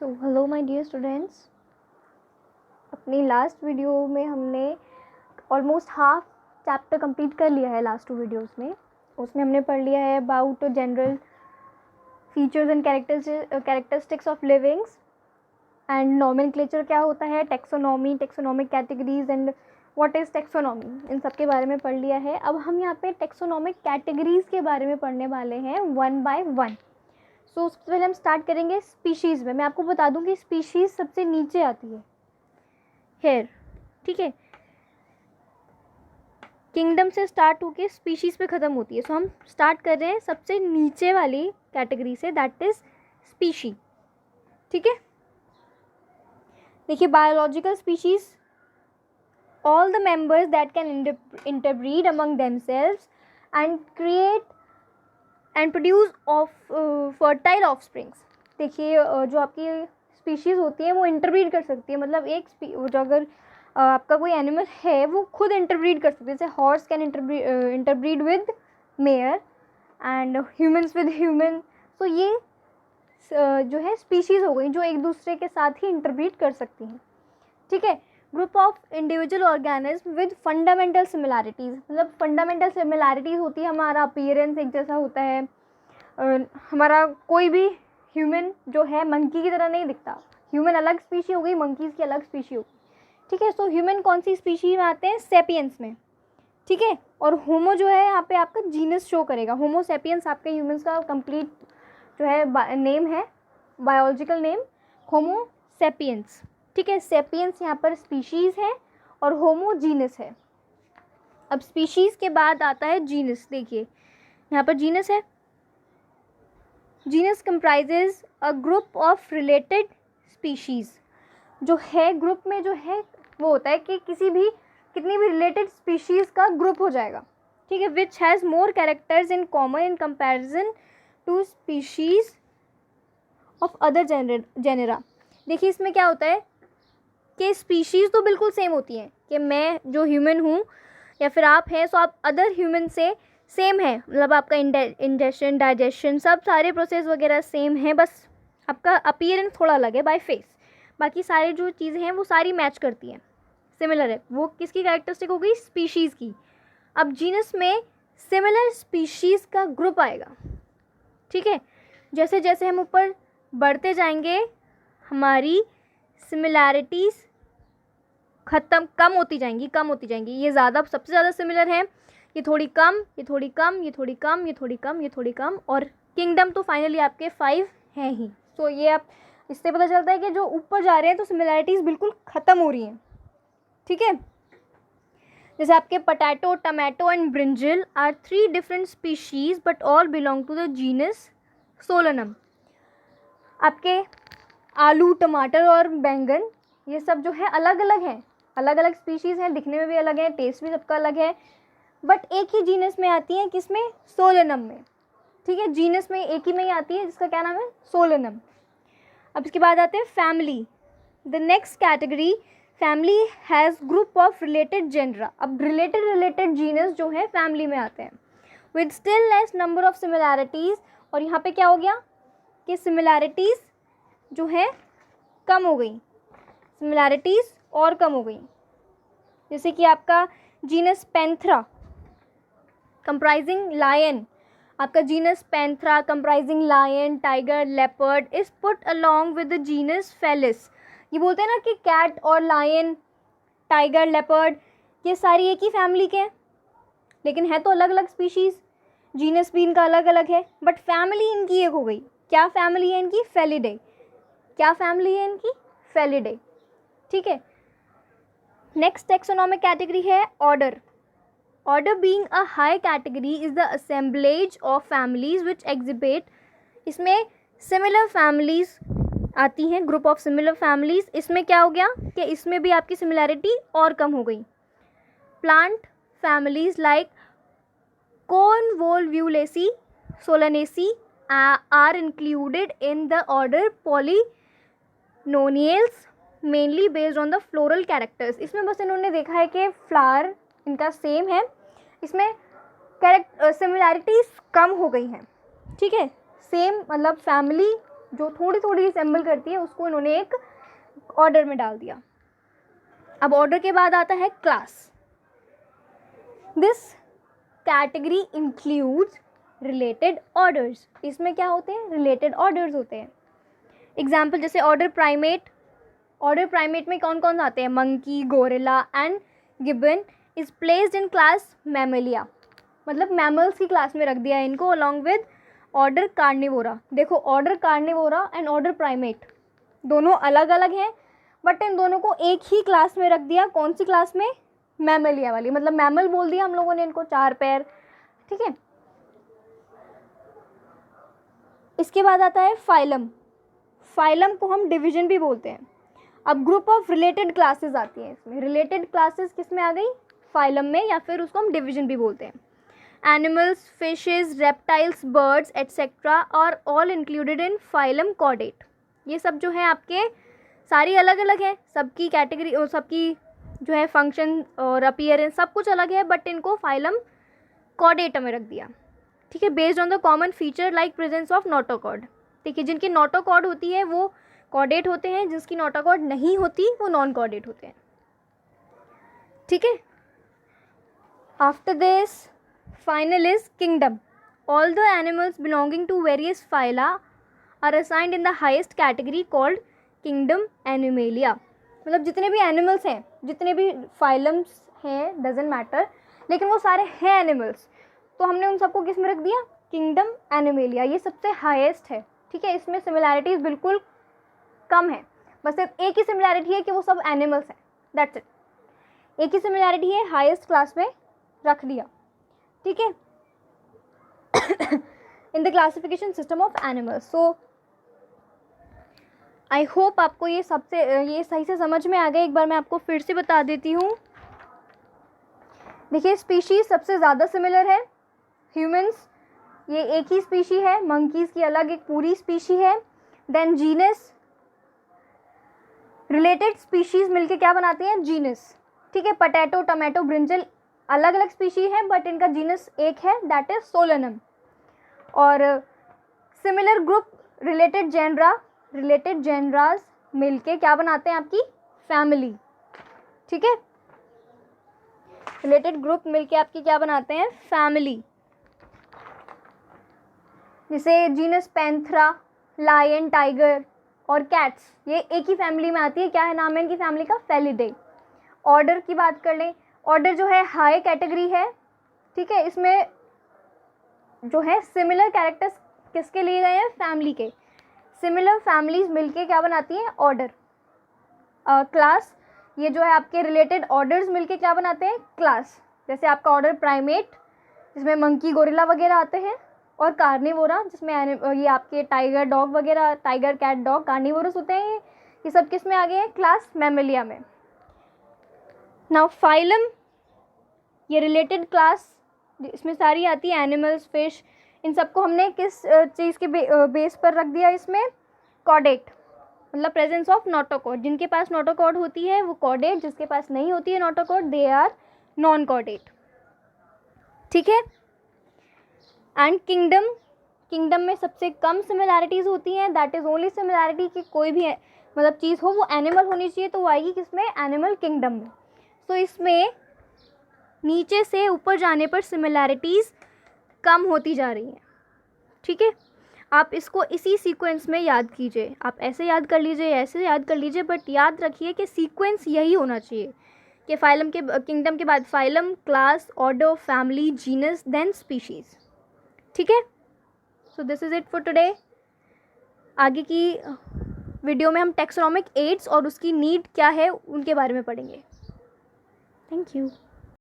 So hello my dear students, अपनी last video में हमने ऑलमोस्ट हाफ चैप्टर कंप्लीट कर लिया है। लास्ट 2 वीडियोस में उसमें हमने पढ़ लिया है about general features and characteristics of livings and nomenclature क्या होता है, taxonomy, taxonomic categories and what is taxonomy, इन सब के बारे में पढ़ लिया है। अब हम यहाँ पे टेक्सोनॉमिक कैटेगरीज के बारे में पढ़ने वाले हैं 1 by 1। सो उससे पहले हम स्टार्ट करेंगे स्पीशीज़ में। मैं आपको बता दूं कि स्पीशीज़ सबसे नीचे आती है हेयर, ठीक है, किंगडम से स्टार्ट होके स्पीशीज़ पे ख़त्म होती है। सो हम स्टार्ट कर रहे हैं सबसे नीचे वाली कैटेगरी से, दैट इज़ स्पीशी, ठीक है। देखिए, biological species all the members that can interbreed among themselves and create and produce of fertile offsprings। देखिए, जो आपकी स्पीशीज़ होती है वो इंटरब्रीड कर सकती है, मतलब एक जो अगर आपका कोई एनिमल है वो खुद इंटरब्रीड कर सकती है। जैसे horse can interbreed with mayor and humans with human. तो ये जो है स्पीशीज़ हो गई जो एक दूसरे के साथ ही इंटरब्रीड कर सकती हैं, ठीक है। Group of individual organism with fundamental similarities, मतलब फंडामेंटल सिमिलैरिटीज़ होती है, हमारा अपीयरेंस एक जैसा होता है, हमारा कोई भी ह्यूमन जो है मंकी की तरह नहीं दिखता। ह्यूमन अलग स्पीशी हो गई, मंकीज़ की अलग स्पीशी हो गई, ठीक है। सो ह्यूमन कौन सी स्पीशी में आते हैं? सेपियंस में, ठीक है। और होमो जो है यहाँ पे आपका जीनस शो करेगा। होमो सेपियंस आपके ह्यूमन्स का कंप्लीट जो है नेम है, बायोलॉजिकल नेम होमो सेपियंस, ठीक है। सेपियंस यहाँ पर स्पीशीज़ है और होमो जीनस है। अब स्पीशीज़ के बाद आता है जीनस। देखिए यहाँ पर जीनस है। Genus comprises a group of related species. जो है ग्रुप में जो है वो होता है कि कितनी भी रिलेटेड स्पीशीज़ का ग्रुप हो जाएगा, ठीक है, which has more characters in common in comparison to species of other genera. देखिए इसमें क्या होता है कि स्पीशीज़ तो बिल्कुल सेम होती हैं, कि मैं जो ह्यूमन हूँ या फिर आप हैं, सो आप अदर ह्यूमन से सेम है, मतलब आपका इंजेशन, डाइजेशन, सब सारे प्रोसेस वगैरह सेम है, बस आपका अपीयरेंस थोड़ा अलग है बाय फेस। बाकी सारी जो चीज़ें हैं वो सारी मैच करती हैं, सिमिलर है। वो किसकी कैरेक्टरिस्टिक हो गई? स्पीशीज़ की। अब जीनस में सिमिलर स्पीशीज़ का ग्रुप आएगा, ठीक है। जैसे जैसे हम ऊपर बढ़ते जाएंगे हमारी सिमिलैरिटीज़ कम होती जाएंगी। ये ज़्यादा, सबसे ज़्यादा सिमिलर है, ये थोड़ी कम, ये थोड़ी कम, ये थोड़ी कम, ये थोड़ी कम, ये थोड़ी कम, और किंगडम तो फाइनली आपके 5 हैं ही। तो ये आप इससे पता चलता है कि जो ऊपर जा रहे हैं तो सिमिलैरिटीज़ बिल्कुल ख़त्म हो रही हैं, ठीक है। जैसे आपके potato, tomato and brinjal are 3 different species but all belong to the genus Solanum. आपके आलू, टमाटर और बैंगन ये सब जो है अलग अलग हैं, अलग अलग स्पीशीज़ हैं, दिखने में भी अलग है, टेस्ट भी सबका अलग है, बट एक ही जीनस में आती हैं। किसमें? सोलेनम में, ठीक है। जीनस में एक ही में ही आती है जिसका क्या नाम है? सोलेनम। अब इसके बाद आते हैं family. The next category, family has group of related genera. अब रिलेटेड जीनस जो है फैमिली में आते हैं with still less number of similarities. और यहाँ पे क्या हो गया कि सिमिलैरिटीज़ जो है कम हो गई, सिमिलैरिटीज़ और कम हो गई। जैसे कि आपका जीनस पैंथरा कंप्राइजिंग लायन, आपका genus Panthera comprising lion, tiger, leopard is put along with the genus Felis. ये बोलते हैं ना कि कैट और लायन, टाइगर, लेपर्ड ये सारी एक ही फैमिली के हैं, लेकिन है तो अलग अलग स्पीशीज़, जीनस भी इनका अलग अलग है, बट फैमिली इनकी एक हो गई। क्या फैमिली है इनकी? फेलिडे। क्या फैमिली है इनकी? फेलिडे, ठीक है। नेक्स्ट टेक्सोनॉमिक कैटेगरी है order. Order being a high category is the assemblage of families which exhibit. इसमें सिमिलर फैमिलीज आती हैं, ग्रुप ऑफ सिमिलर फैमिलीज। इसमें क्या हो गया कि इसमें भी आपकी सिमिलैरिटी और कम हो गई। Plant families like convolvulaceae, solanaceae are included in the order polemoniales mainly based on the floral characters. इसमें बस इन्होंने देखा है कि फ्लावर इनका सेम है, इसमें सिमिलैरिटीज़ कम हो गई हैं, ठीक है। सेम मतलब फैमिली जो थोड़ी थोड़ी रिसेंबल करती है उसको इन्होंने एक ऑर्डर में डाल दिया। अब ऑर्डर के बाद आता है class. This category includes related orders. इसमें क्या होते हैं? रिलेटेड ऑर्डर्स होते हैं। एग्जाम्पल जैसे ऑर्डर प्राइमेट। ऑर्डर प्राइमेट में कौन कौन आते हैं? Monkey, gorilla and gibbon is placed in class Mammalia, मतलब मैमल्स की क्लास में रख दिया है इनको, अलॉन्ग विद ऑर्डर कार्निवोरा। देखो order Carnivora and order primate दोनों अलग अलग हैं, बट इन दोनों को एक ही क्लास में रख दिया। कौन सी क्लास में? मैमेलिया वाली, मतलब मैमल बोल दिया हम लोगों ने इनको, 4 पैर। ठीक है। इसके बाद आता है फाइलम। फाइलम को हम डिवीजन भी बोलते हैं। अब ग्रुप ऑफ रिलेटेड क्लासेस आती हैं इसमें। रिलेटेड क्लासेस किस में आ गई? फाइलम में, या फिर उसको हम डिवीजन भी बोलते हैं। Animals, fishes, reptiles, birds etcetera are all included in phylum chordate. ये सब जो है आपके सारी अलग अलग है, सबकी कैटेगरी और सबकी जो है फंक्शन और अपीयरेंस सब कुछ अलग है, बट इनको फाइलम कॉर्डेट में रख दिया। ठीक है। Based on the common feature like presence of notochord. ठीक है। जिनकी नोटोकॉर्ड होती है वो कॉर्डेट होते हैं, जिसकी नोटोकॉर्ड नहीं होती वो नॉन कॉर्डेट होते हैं। ठीक है। After this final is kingdom. All the animals belonging to various phyla are assigned in the highest category called kingdom Animalia. मतलब जितने भी एनिमल्स हैं, जितने भी फाइलम्स हैं, डजेंट मैटर, लेकिन वो सारे हैं एनिमल्स, तो हमने उन सबको किस में रख दिया? Kingdom animalia. ये सबसे हाईएस्ट है। ठीक है। इसमें सिमिलैरिटीज़ बिल्कुल कम है, बस एक ही सिमिलैरिटी है कि वो सब एनिमल्स हैं, दैट्स इट। एक ही सिमिलैरिटी है, हाईएस्ट क्लास में रख दिया। ठीक है। In the classification system of animals. So I hope आपको ये सही से समझ में आ गया। एक बार मैं आपको फिर से बता देती हूँ। देखिए स्पीशीज सबसे ज़्यादा सिमिलर है। ह्यूमंस ये एक ही स्पीशी है, मंकीज़ की अलग एक पूरी स्पीशी है। देन जीनस, रिलेटेड स्पीशीज मिलके क्या बनाती हैं? जीनस। ठीक है। पोटैटो, टमाटो, ब्रिंजल अलग अलग स्पीशी है, बट इनका जीनस एक है, दैट इज सोलेनम। और सिमिलर ग्रुप रिलेटेड जेनरास मिलके क्या बनाते हैं? आपकी फैमिली। ठीक है। रिलेटेड ग्रुप मिलके आपकी क्या बनाते हैं? फैमिली। जैसे जीनस पैंथरा, लायन, टाइगर और कैट्स, ये एक ही फैमिली में आती है। क्या है नाम है इनकी फैमिली का? फेलिडे। ऑर्डर की बात कर लें, ऑर्डर जो है हाई कैटेगरी है। ठीक है। इसमें जो है सिमिलर कैरेक्टर्स किसके लिए गए हैं? फैमिली के। सिमिलर फैमिलीज मिलके क्या बनाती हैं? ऑर्डर। क्लास, ये जो है आपके रिलेटेड ऑर्डर्स मिलके क्या बनाते हैं? क्लास। जैसे आपका ऑर्डर प्राइमेट जिसमें मंकी, गोरिल्ला वगैरह आते हैं, और कार्निवोरा जिसमें ये आपके टाइगर, डॉग वगैरह, टाइगर, कैट, डॉग कार्निवोरस होते हैं। ये सब किस में आ गए हैं? क्लास मैमेलिया में। नाउ फाइलम, ये रिलेटेड क्लास, इसमें सारी आती है एनिमल्स, फिश, इन सबको हमने किस चीज़ के बेस पर रख दिया? इसमें कॉर्डेट, मतलब प्रेजेंस ऑफ नोटोकॉर्ड। जिनके पास नोटोकॉर्ड होती है वो कॉर्डेट, जिसके पास नहीं होती है notochord they are non chordate. ठीक है। एंड किंगडम में सबसे कम सिमिलैरिटीज़ होती हैं, दैट इज़ ओनली सिमिलैरिटी कि कोई भी मतलब चीज़ हो वो एनिमल होनी चाहिए, तो वो आएगी किसमें? एनिमल किंगडम में। तो इसमें नीचे से ऊपर जाने पर सिमिलैरिटीज़ कम होती जा रही हैं। ठीक है। आप इसको इसी सीक्वेंस में याद कीजिए। आप ऐसे याद कर लीजिए, ऐसे याद कर लीजिए, बट याद रखिए कि सीक्वेंस यही होना चाहिए कि फाइलम के किंगडम के बाद phylum, class, order, family, genus, then species. ठीक है। So this is it for today. आगे की वीडियो में हम टैक्सोनॉमिक एड्स और उसकी नीड क्या है उनके बारे में पढ़ेंगे। Thank you.